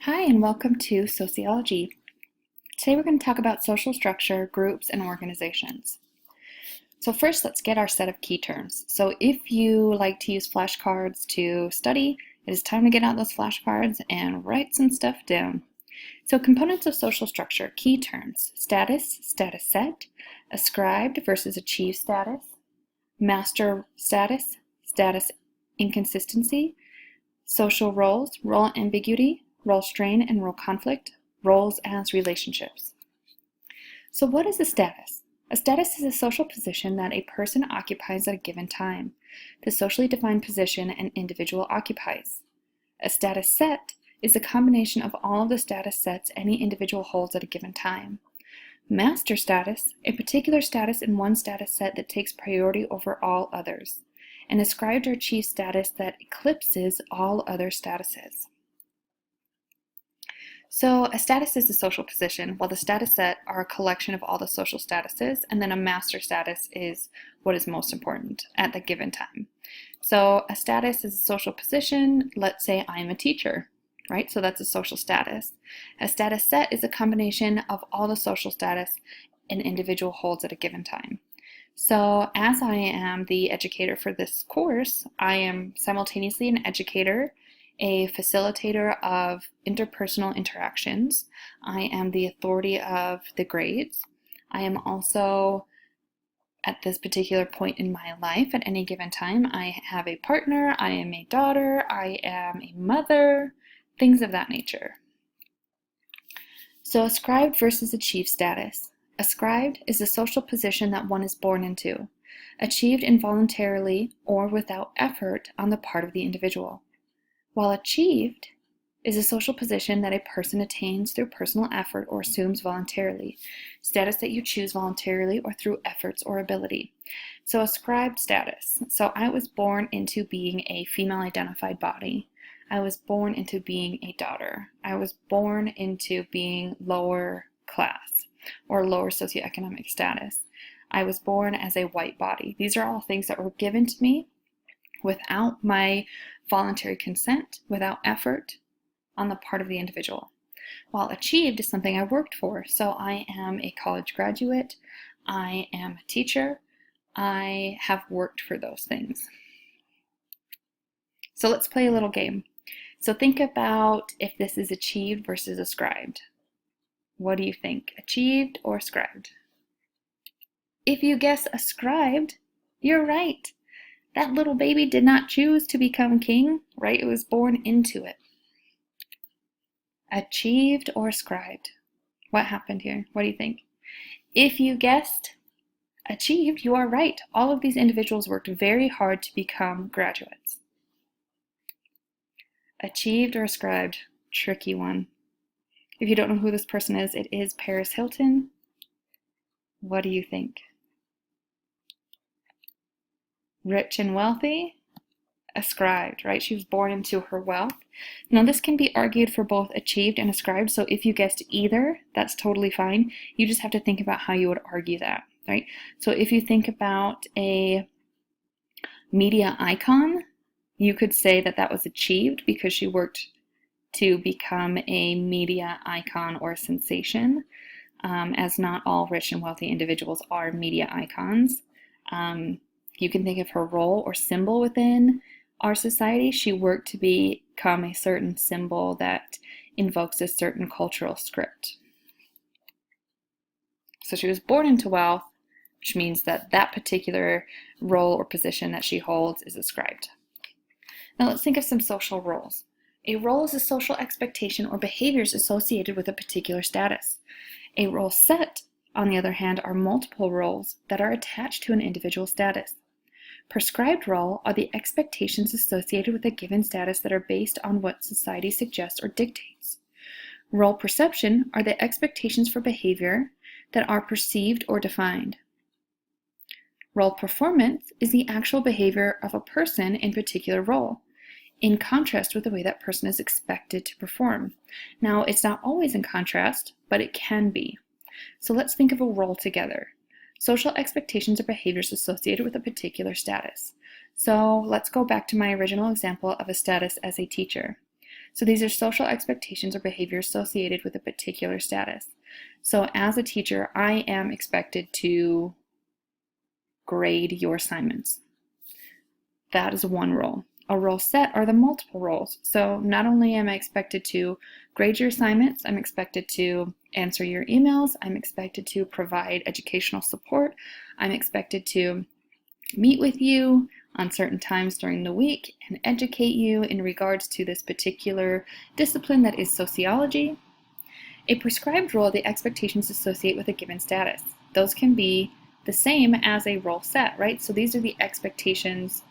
Hi, and welcome to Sociology. Today we're going to talk about social structure, groups, and organizations. So first, let's get our set of key terms. So if you like to use flashcards to study, it is time to get out those flashcards and write some stuff down. So components of social structure, key terms: status, status set, ascribed versus achieved status, master status, status inconsistency, social roles, role ambiguity, role strain and role conflict, roles as relationships. So what is a status? A status is a social position that a person occupies at a given time, the socially defined position an individual occupies. A status set is a combination of all of the status sets any individual holds at a given time. Master status, a particular status in one status set that takes priority over all others. An ascribed or achieved status that eclipses all other statuses. So a status is a social position, while the status set are a collection of all the social statuses, and then a master status is what is most important at the given time. So a status is a social position. Let's say I'm a teacher, right? So that's a social status. A status set is a combination of all the social status an individual holds at a given time. So as I am the educator for this course, I am simultaneously an educator, a facilitator of interpersonal interactions. I am the authority of the grades. I am also, at this particular point in my life, at any given time, I have a partner, I am a daughter, I am a mother, things of that nature. So ascribed versus achieved status. Ascribed is a social position that one is born into, achieved involuntarily or without effort on the part of the individual. While achieved is a social position that a person attains through personal effort or assumes voluntarily, status that you choose voluntarily or through efforts or ability. So ascribed status. So I was born into being a female-identified body. I was born into being a daughter. I was born into being lower class or lower socioeconomic status. I was born as a white body. These are all things that were given to me without my voluntary consent, without effort on the part of the individual. While achieved is something I worked for. So I am a college graduate, I am a teacher, I have worked for those things. So let's play a little game. So think about if this is achieved versus ascribed. What do you think? Achieved or ascribed? If you guess ascribed, you're right. That little baby did not choose to become king, right? It was born into it. Achieved or ascribed? What happened here? What do you think? If you guessed achieved, you are right. All of these individuals worked very hard to become graduates. Achieved or ascribed? Tricky one. If you don't know who this person is, it is Paris Hilton. What do you think? Rich and wealthy? Ascribed, right? She was born into her wealth. Now this can be argued for both achieved and ascribed, so if you guessed either, that's totally fine. You just have to think about how you would argue that, right? So if you think about a media icon, you could say that that was achieved because she worked to become a media icon or a sensation, as not all rich and wealthy individuals are media icons. You can think of her role or symbol within our society. She worked to become a certain symbol that invokes a certain cultural script. So she was born into wealth, which means that that particular role or position that she holds is ascribed. Now let's think of some social roles. A role is a social expectation or behaviors associated with a particular status. A role set, on the other hand, are multiple roles that are attached to an individual status. Prescribed role are the expectations associated with a given status that are based on what society suggests or dictates. Role perception are the expectations for behavior that are perceived or defined. Role performance is the actual behavior of a person in a particular role, in contrast with the way that person is expected to perform. Now, it's not always in contrast, but it can be. So let's think of a role together. Social expectations or behaviors associated with a particular status. So let's go back to my original example of a status as a teacher. So these are social expectations or behavior associated with a particular status. So as a teacher, I am expected to grade your assignments. That is one role. A role set are the multiple roles. So not only am I expected to grade your assignments, I'm expected to answer your emails, I'm expected to provide educational support, I'm expected to meet with you on certain times during the week and educate you in regards to this particular discipline that is sociology. A prescribed role, the expectations associated with a given status. Those can be the same as a role set, right? So these are the expectations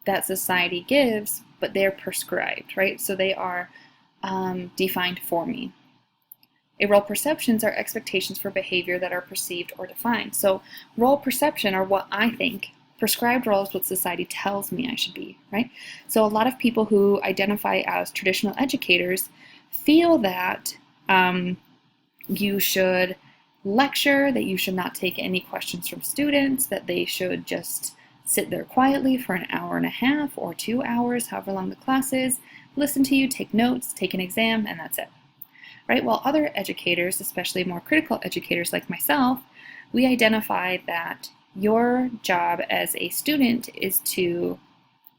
that society gives, but they're prescribed, right? So they are defined for me. A role perceptions are expectations for behavior that are perceived or defined. So role perception are what I think. Prescribed role is what society tells me I should be, right? So a lot of people who identify as traditional educators feel that you should lecture, that you should not take any questions from students, that they should just sit there quietly for an hour and a half or 2 hours, however long the class is, listen to you, take notes, take an exam, and that's it. Right? While other educators, especially more critical educators like myself, we identify that your job as a student is to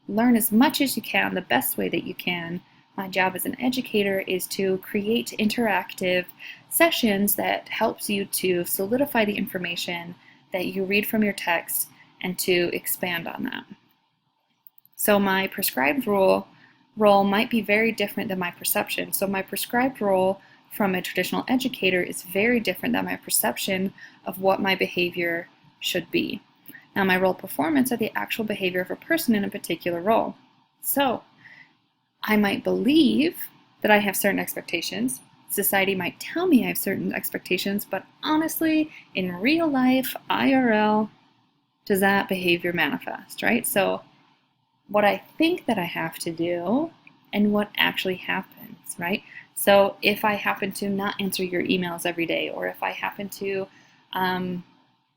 learn as much as you can, the best way that you can. My job as an educator is to create interactive sessions that helps you to solidify the information that you read from your text and to expand on that. So my prescribed role might be very different than my perception. So my prescribed role from a traditional educator is very different than my perception of what my behavior should be. Now my role performance are the actual behavior of a person in a particular role. So I might believe that I have certain expectations. Society might tell me I have certain expectations, but honestly, in real life, IRL, does that behavior manifest, right? So what I think that I have to do and what actually happens, right? So if I happen to not answer your emails every day, or if I happen to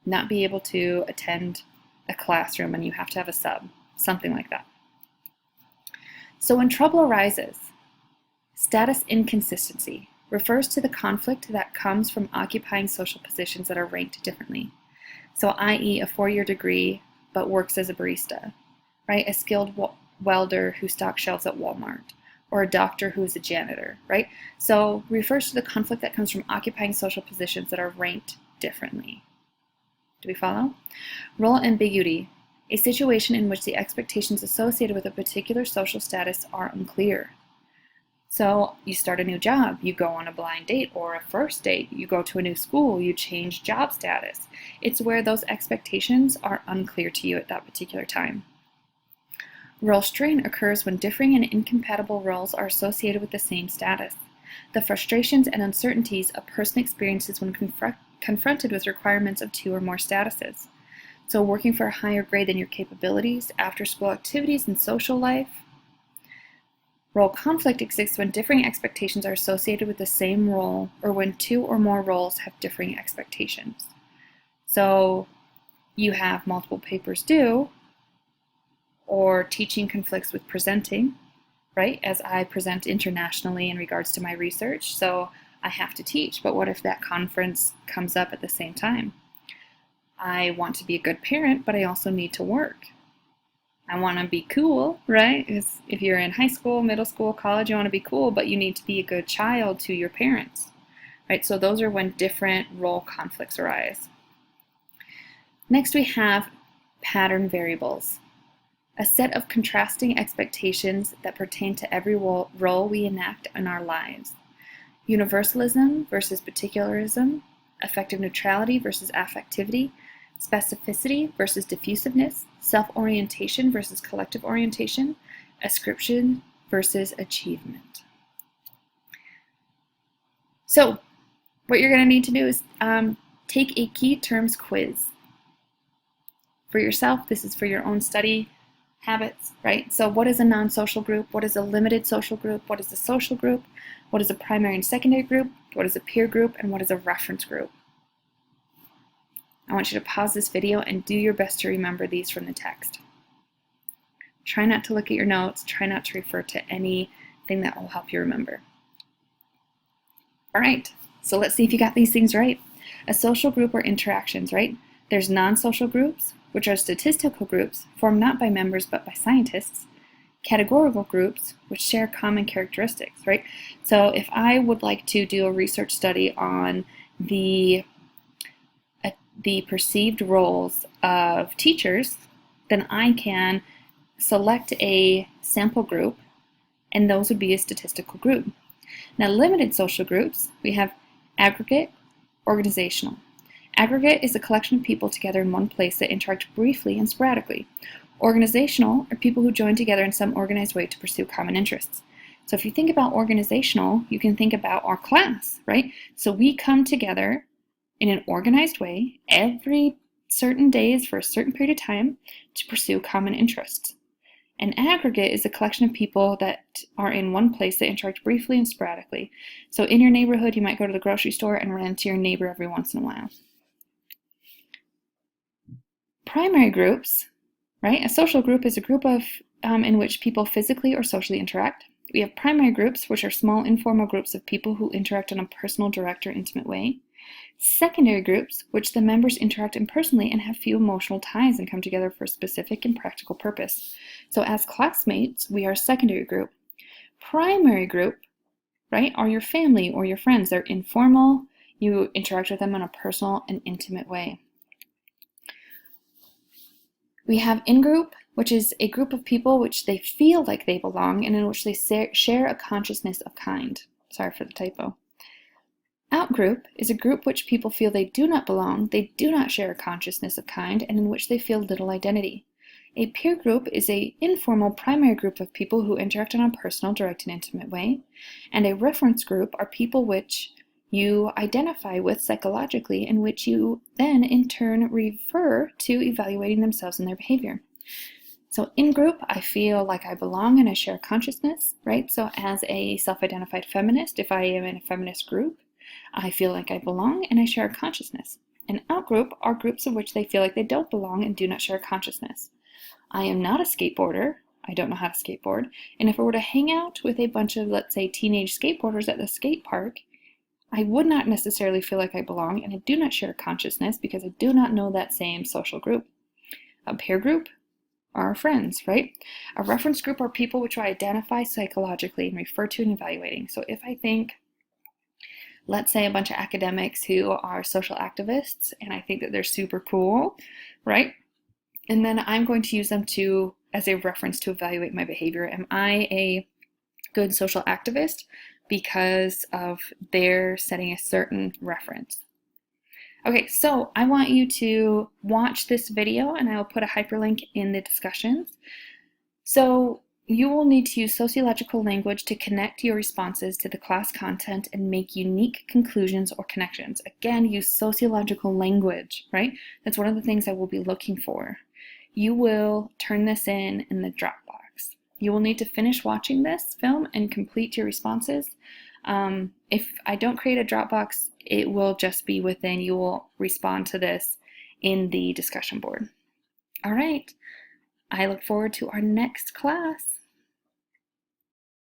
not be able to attend a classroom and you have to have a sub, something like that. So when trouble arises, status inconsistency refers to the conflict that comes from occupying social positions that are ranked differently. So i.e. a 4-year degree but works as a barista, right? A skilled welder who stocks shelves at Walmart, or a doctor who is a janitor, right? So refers to the conflict that comes from occupying social positions that are ranked differently. Do we follow? Role ambiguity, a situation in which the expectations associated with a particular social status are unclear. So you start a new job, you go on a blind date or a first date, you go to a new school, you change job status. It's where those expectations are unclear to you at that particular time. Role strain occurs when differing and incompatible roles are associated with the same status. The frustrations and uncertainties a person experiences when confronted with requirements of 2 or more statuses. So working for a higher grade than your capabilities, after-school activities, and social life. Role conflict exists when differing expectations are associated with the same role, or when 2 or more roles have differing expectations. So you have multiple papers due, or teaching conflicts with presenting, right? As I present internationally in regards to my research, so I have to teach. But what if that conference comes up at the same time? I want to be a good parent, but I also need to work. I want to be cool, right? If you're in high school, middle school, college, you want to be cool, but you need to be a good child to your parents, right? So those are when different role conflicts arise. Next, we have pattern variables, a set of contrasting expectations that pertain to every role we enact in our lives. Universalism versus particularism, affective neutrality versus affectivity, specificity versus diffusiveness, self-orientation versus collective orientation, ascription versus achievement. So what you're going to need to do is take a key terms quiz. For yourself, this is for your own study habits, right? So what is a non-social group? What is a limited social group? What is a social group? What is a primary and secondary group? What is a peer group? And what is a reference group? I want you to pause this video and do your best to remember these from the text. Try not to look at your notes. Try not to refer to any thing that will help you remember. All right, so let's see if you got these things right. A social group or interactions, right? There's non-social groups, which are statistical groups formed not by members but by scientists. Categorical groups, which share common characteristics, right? So if I would like to do a research study on the perceived roles of teachers, then I can select a sample group, and those would be a statistical group. Now, limited social groups, we have aggregate, organizational. Aggregate is a collection of people together in one place that interact briefly and sporadically. Organizational are people who join together in some organized way to pursue common interests. So if you think about organizational, you can think about our class, right? So we come together in an organized way every certain days for a certain period of time to pursue common interests. An aggregate is a collection of people that are in one place that interact briefly and sporadically. So in your neighborhood, you might go to the grocery store and run into your neighbor every once in a while. Primary groups, right? A social group is a group of in which people physically or socially interact. We have primary groups, which are small informal groups of people who interact in a personal, direct, or intimate way. Secondary groups, which the members interact impersonally and have few emotional ties and come together for a specific and practical purpose. So as classmates, we are a secondary group. Primary group, right, are your family or your friends. They're informal. You interact with them in a personal and intimate way. We have in-group, which is a group of people which they feel like they belong and in which they share a consciousness of kind. Sorry for the typo. Out-group is a group which people feel they do not belong, they do not share a consciousness of kind, and in which they feel little identity. A peer group is an informal primary group of people who interact in a personal, direct, and intimate way. And a reference group are people which you identify with psychologically, in which you then in turn refer to evaluating themselves and their behavior. So in group, I feel like I belong and I share consciousness, right? So as a self-identified feminist, if I am in a feminist group, I feel like I belong and I share consciousness. And out group are groups in which they feel like they don't belong and do not share consciousness. I am not a skateboarder. I don't know how to skateboard. And if I were to hang out with a bunch of, let's say, teenage skateboarders at the skate park, I would not necessarily feel like I belong, and I do not share consciousness because I do not know that same social group. A peer group are our friends, right? A reference group are people which I identify psychologically and refer to in evaluating. So if I think, let's say, a bunch of academics who are social activists, and I think that they're super cool, right? And then I'm going to use them as a reference to evaluate my behavior. Am I a good social activist because of their setting a certain reference? Okay, so I want you to watch this video, and I will put a hyperlink in the discussions. So you will need to use sociological language to connect your responses to the class content and make unique conclusions or connections. Again, use sociological language, right? That's one of the things I will be looking for. You will turn this in the Dropbox. You will need to finish watching this film and complete your responses. If I don't create a Dropbox, it will just be within, you will respond to this in the discussion board. All right, I look forward to our next class.